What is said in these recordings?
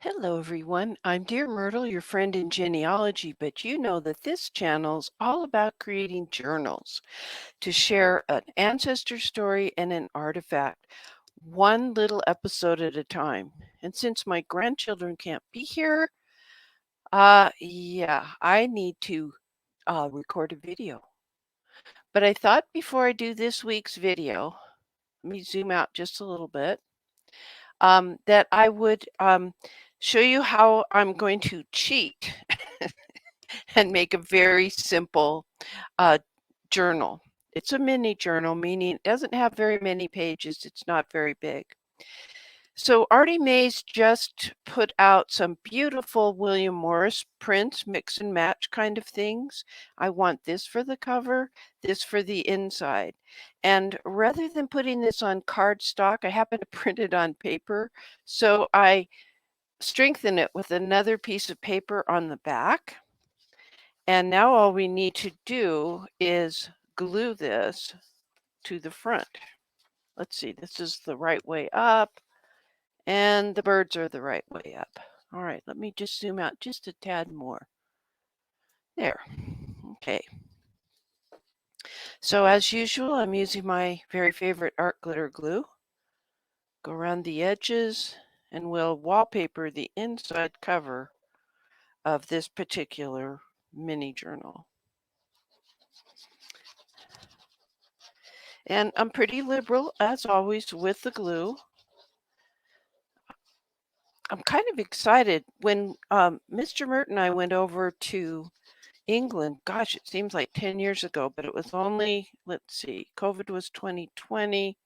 Hello, everyone. I'm Dear Myrtle, your friend in genealogy, but you know that this channel's all about creating journals to share an ancestor story and an artifact, one little episode at a time. And since my grandchildren can't be here, yeah, I need to record a video. But I thought before I do this week's video, let me zoom out just a little bit, that I would show you how I'm going to cheat and make a very simple journal. It's a mini journal, meaning it doesn't have very many pages. It's not very big. So ARTYmaze just put out some beautiful William Morris prints, mix and match kind of things. I want this for the cover, this for the inside. And rather than putting this on cardstock, I happen to print it on paper. So I strengthen it with another piece of paper on the back. And now all we need to do is glue this to the front. Let's see, this is the right way up, and the birds are the right way up. All right, let me just zoom out just a tad more. There. Okay. So as usual, I'm using my very favorite art glitter glue. Go around the edges, and we'll wallpaper the inside cover of this particular mini journal. And I'm pretty liberal, as always, with the glue. I'm kind of excited. When Mr. Myrt and I went over to England, gosh, it seems like 10 years ago, but it was only, let's see, COVID was 2020.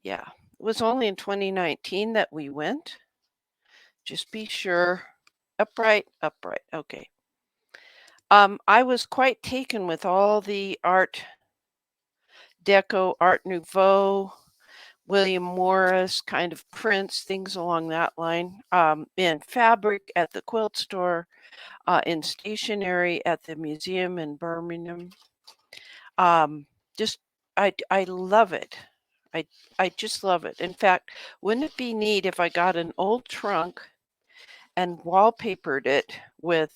Yeah, it was only in 2019 that we went. Just be sure. Upright, upright. Okay. I was quite taken with all the Art Deco, Art Nouveau, William Morris kind of prints, things along that line, in fabric at the quilt store, in stationery at the museum in Birmingham. Just, I love it. I just love it. In fact, wouldn't it be neat if I got an old trunk and wallpapered it with,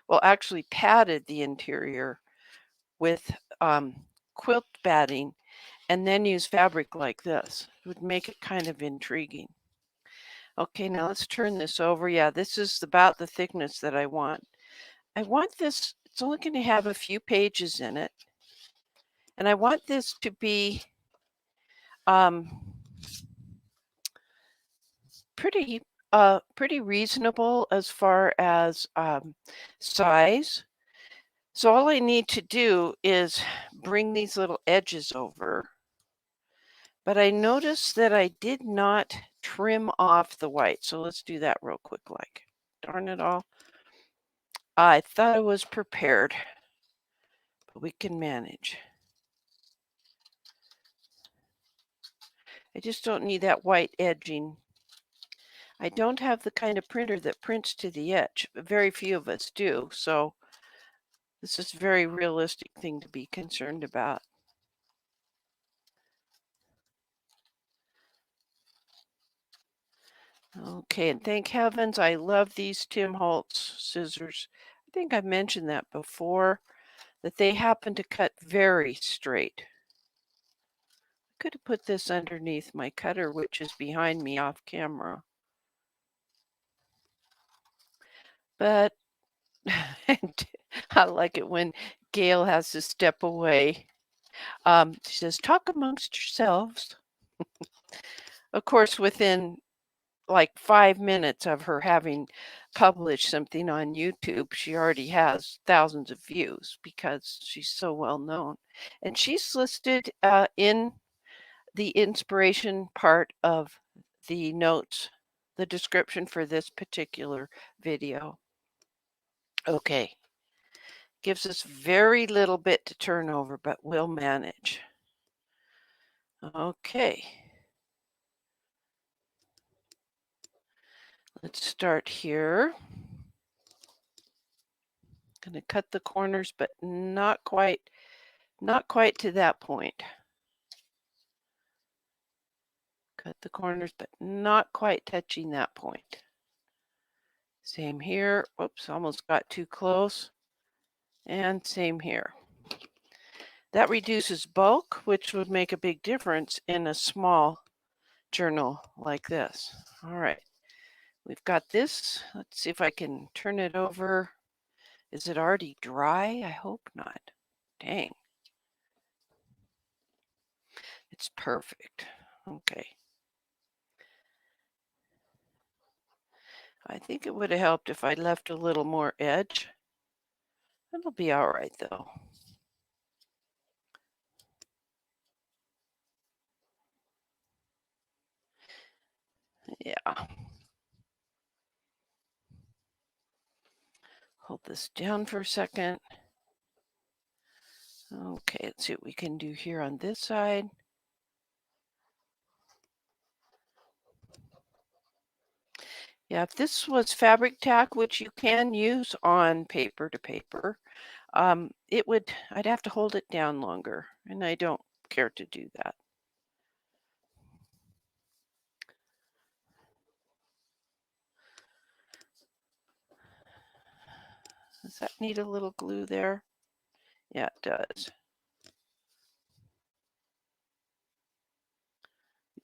well, actually padded the interior with quilt batting and then use fabric like this? It would make it kind of intriguing. Okay, now let's turn this over. Yeah, this is about the thickness that I want. I want this, it's only going to have a few pages in it. And I want this to be pretty reasonable as far as size. So all I need to do is bring these little edges over. But I noticed that I did not trim off the white. So let's do that real quick. Like, darn it all. I thought I was prepared, but we can manage. I just don't need that white edging. I don't have the kind of printer that prints to the edge. Very few of us do. So this is a very realistic thing to be concerned about. Okay, and thank heavens, I love these Tim Holtz scissors. I think I've mentioned that before, that they happen to cut very straight. I could have put this underneath my cutter, which is behind me off camera. But I like it when Gail has to step away. She says, talk amongst yourselves. Of course, within like 5 minutes of her having published something on YouTube, she already has thousands of views because she's so well known. And she's listed in the inspiration part of the notes, the description for this particular video. Okay. Gives us very little bit to turn over, but we'll manage. Okay. Let's start here. Going to cut the corners, but not quite to that point. Cut the corners, but not quite touching that point. Same here. Whoops, almost got too close. And same here. That reduces bulk, which would make a big difference in a small journal like this. All right, we've got this. Let's see if I can turn it over. Is it already dry? I hope not. Dang. It's perfect. Okay. I think it would have helped if I left a little more edge. It'll be all right though. Yeah. Hold this down for a second. Okay, let's see what we can do here on this side. Yeah, if this was fabric tack, which you can use on paper to paper, I'd have to hold it down longer, and I don't care to do that. Does that need a little glue there? Yeah, it does.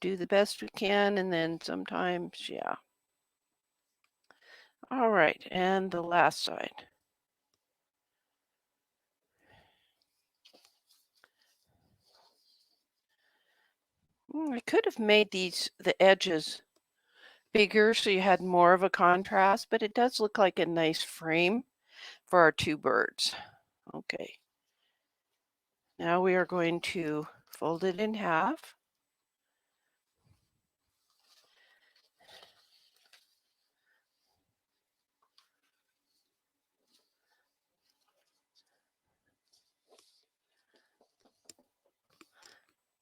Do the best we can, and then sometimes, yeah. All right, and the last side. I could have made the edges bigger so you had more of a contrast, but it does look like a nice frame for our two birds. Okay. Now we are going to fold it in half.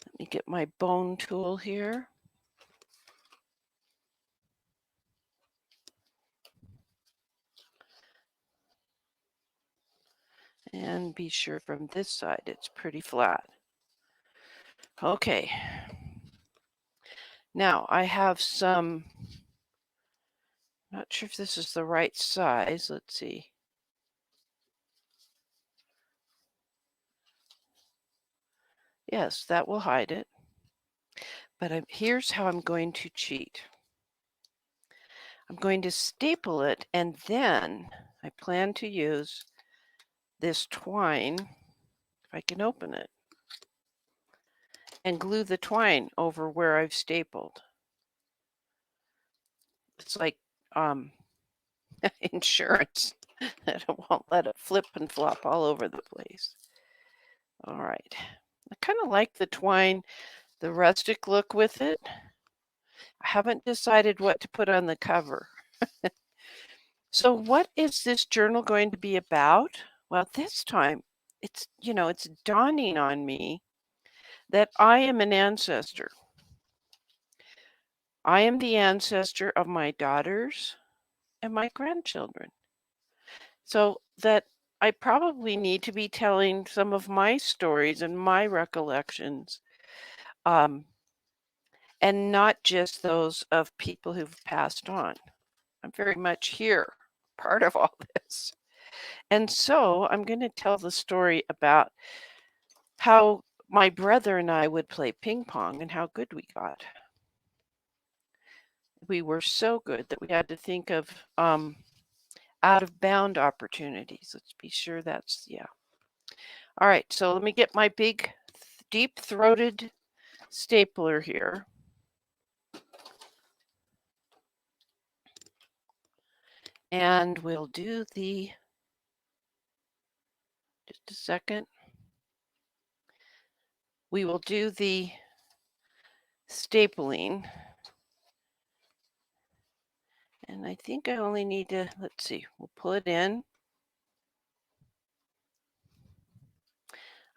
Let me get my bone tool here. And be sure from this side it's pretty flat. Okay. Now I have some, not sure if this is the right size. Let's see. Yes, that will hide it. But here's how I'm going to cheat. I'm going to staple it, and then I plan to use this twine, if I can open it, and glue the twine over where I've stapled. It's like insurance that it won't let it flip and flop all over the place. All right. I kind of like the twine, the rustic look with it. I haven't decided what to put on the cover. So what is this journal going to be about? Well, this time it's dawning on me that I am an ancestor. I am the ancestor of my daughters and my grandchildren. So that I probably need to be telling some of my stories and my recollections, and not just those of people who've passed on. I'm very much here, part of all this. And so I'm going to tell the story about how my brother and I would play ping pong and how good we got. We were so good that we had to think of out of bound opportunities. Let's be sure that's, yeah. All right, so let me get my big deep throated stapler here. And we'll do just a second. We will do the stapling. And I think I only need to, let's see, we'll pull it in.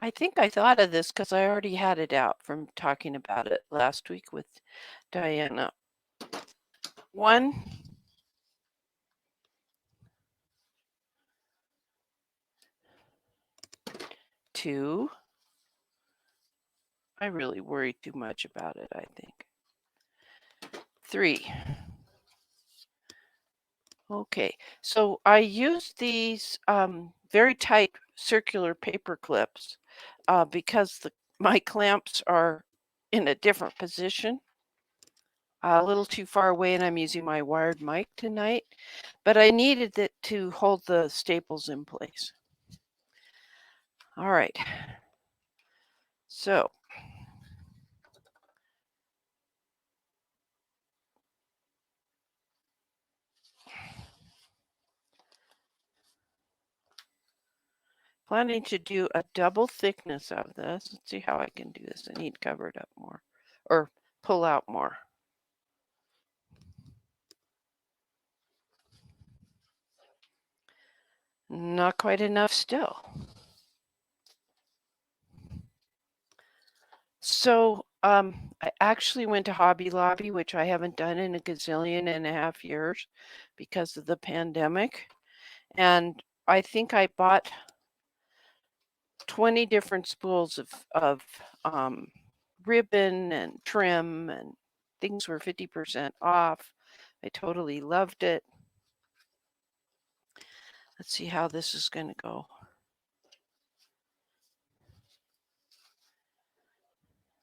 I think I thought of this because I already had it out from talking about it last week with Diana. 1, 2. I really worry too much about it, I think. 3. Okay, so I use these very tight circular paper clips because my clamps are in a different position, a little too far away, and I'm using my wired mic tonight, but I needed it to hold the staples in place. All right, so planning to do a double thickness of this. Let's see how I can do this. I need to cover it up more or pull out more. Not quite enough still. So I actually went to Hobby Lobby, which I haven't done in a gazillion and a half years because of the pandemic. And I think I bought 20 different spools of ribbon and trim, and things were 50% off. I totally loved it. Let's see how this is going to go.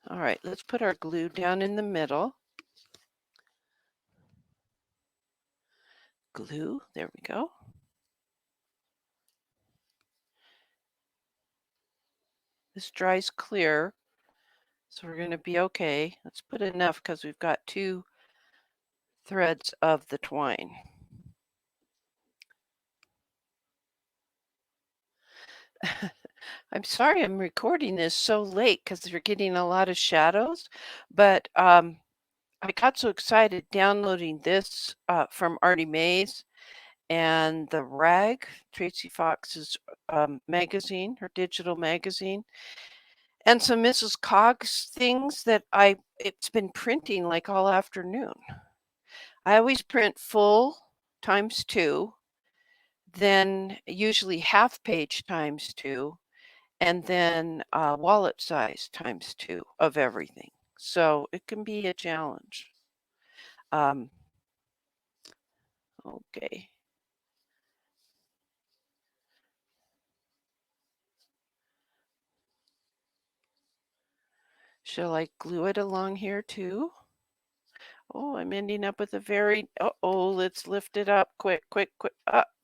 All right, let's put our glue down in the middle. Glue, there we go. This dries clear, so we're going to be okay. Let's put enough because we've got 2 threads of the twine. I'm sorry I'm recording this so late because you're getting a lot of shadows, but I got so excited downloading this from ARTYmaze and the Rag, Tracy Fox's magazine, her digital magazine, and some Mrs. Coggs things that it's been printing like all afternoon. I always print full times 2, then usually half page times 2, and then wallet size times 2 of everything. So it can be a challenge. Okay. Shall I glue it along here too? Oh, I'm ending up with a very, uh-oh, let's lift it up. Quick, quick, quick.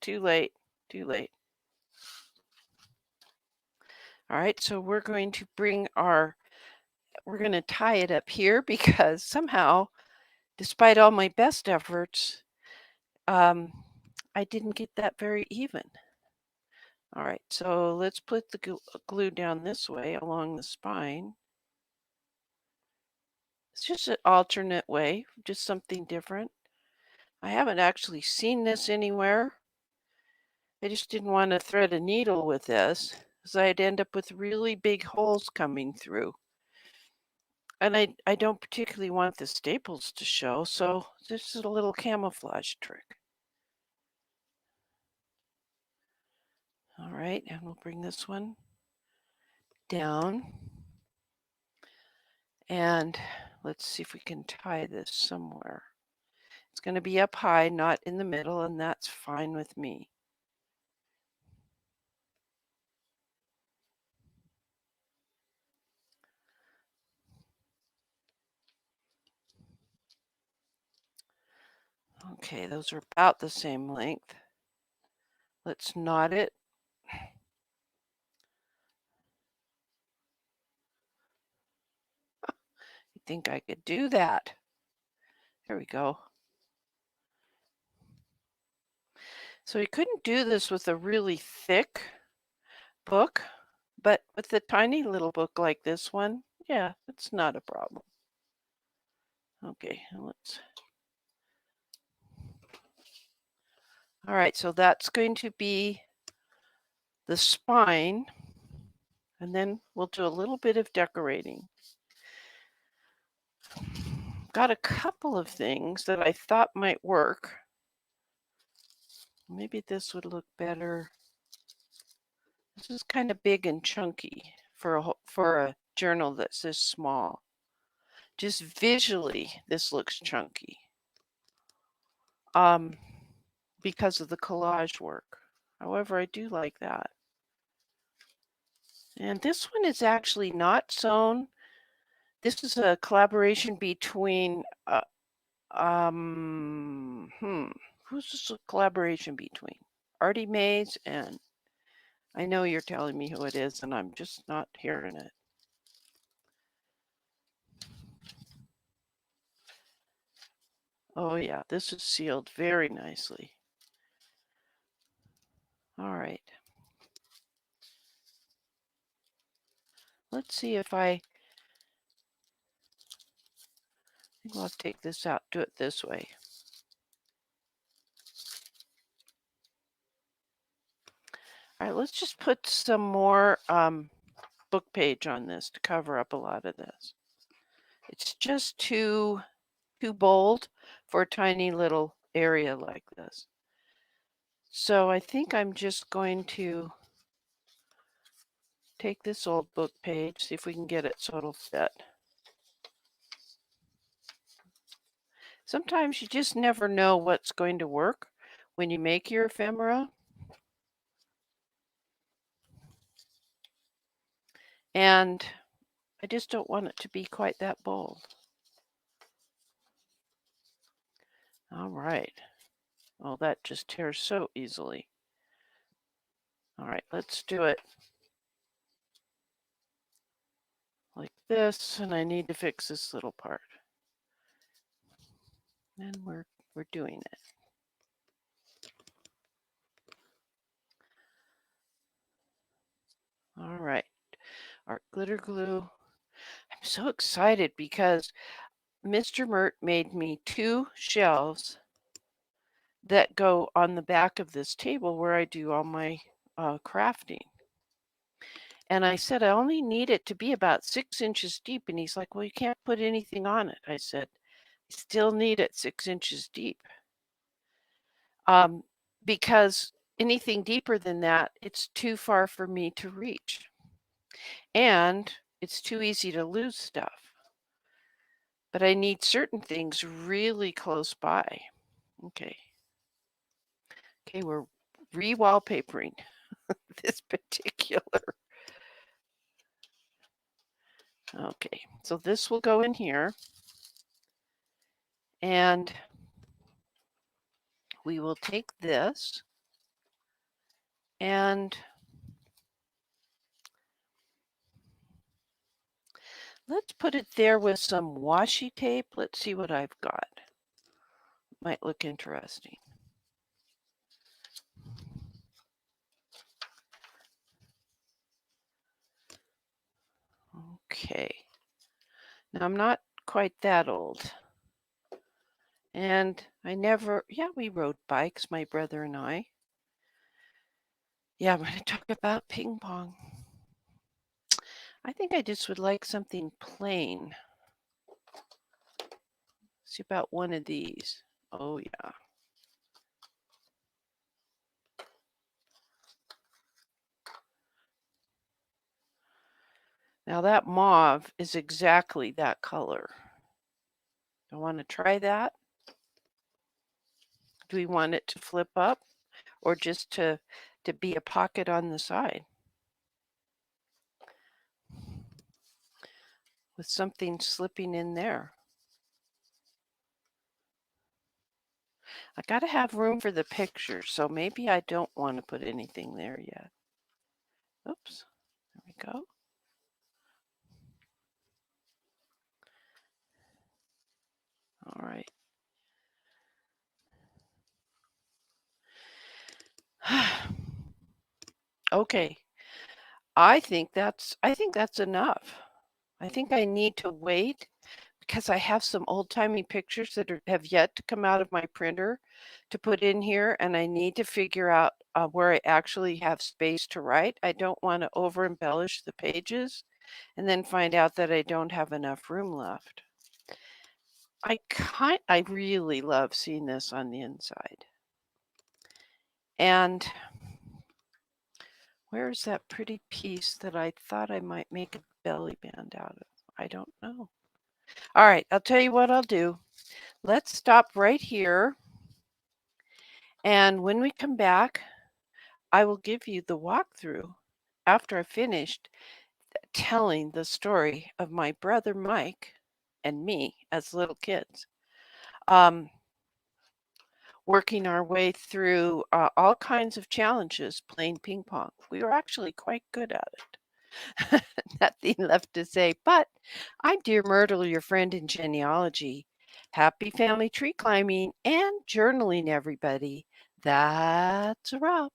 Too late, too late. All right, so we're going to we're going to tie it up here because somehow, despite all my best efforts, I didn't get that very even. All right, so let's put the glue down this way along the spine. It's just an alternate way, just something different. I haven't actually seen this anywhere. I just didn't want to thread a needle with this, because I'd end up with really big holes coming through. And I don't particularly want the staples to show, so this is a little camouflage trick. All right, and we'll bring this one down. And let's see if we can tie this somewhere. It's going to be up high, not in the middle, and that's fine with me. Okay, those are about the same length. Let's knot it. I think I could do that. There we go. So we couldn't do this with a really thick book, but with a tiny little book like this one, yeah, it's not a problem. Okay, let's. All right, so that's going to be the spine, and then we'll do a little bit of decorating. Got a couple of things that I thought might work. Maybe this would look better. This is kind of big and chunky for a journal that's this small. Just visually, this looks chunky. because of the collage work. However, I do like that. And this one is actually not sewn. This is a collaboration between, who's this a collaboration between? ARTYmaze and, I know you're telling me who it is, and I'm just not hearing it. Oh yeah, this is sealed very nicely. All right. Let's see if I think I'll take this out, do it this way. All right, let's just put some more book page on this to cover up a lot of this. It's just too bold for a tiny little area like this. So I think I'm just going to take this old book page, see if we can get it so it'll fit. Sometimes you just never know what's going to work when you make your ephemera. And I just don't want it to be quite that bold. All right. Oh, that just tears so easily. All right, let's do it like this, and I need to fix this little part. And we're doing it. All right, our glitter glue. I'm so excited because Mr. Myrt made me 2 shelves that go on the back of this table where I do all my crafting. And I said, I only need it to be about 6 inches deep. And he's like, well, you can't put anything on it. I said, I still need it 6 inches deep. Because anything deeper than that, it's too far for me to reach. And it's too easy to lose stuff. But I need certain things really close by. Okay. Okay, we're re-wallpapering this particular. Okay, so this will go in here. And we will take this and let's put it there with some washi tape. Let's see what I've got. Might look interesting. Okay. Now I'm not quite that old. And I never, we rode bikes, my brother and I. Yeah, I'm going to talk about ping pong. I think I just would like something plain. See about one of these. Oh, yeah. Now that mauve is exactly that color. I want to try that. Do we want it to flip up or just to be a pocket on the side? With something slipping in there. I got to have room for the picture, so maybe I don't want to put anything there yet. Oops, there we go. All right. Okay. I think that's enough. I think I need to wait because I have some old-timey pictures that have yet to come out of my printer to put in here, and I need to figure out where I actually have space to write. I don't want to over-embellish the pages and then find out that I don't have enough room left. I really love seeing this on the inside. And where's that pretty piece that I thought I might make a belly band out of? I don't know. All right, I'll tell you what I'll do. Let's stop right here. And when we come back, I will give you the walkthrough after I've finished telling the story of my brother Mike and me as little kids, working our way through all kinds of challenges playing ping pong. We were actually quite good at it. Nothing left to say, but I'm Dear Myrtle, your friend in genealogy. Happy family tree climbing and journaling, everybody. That's a wrap.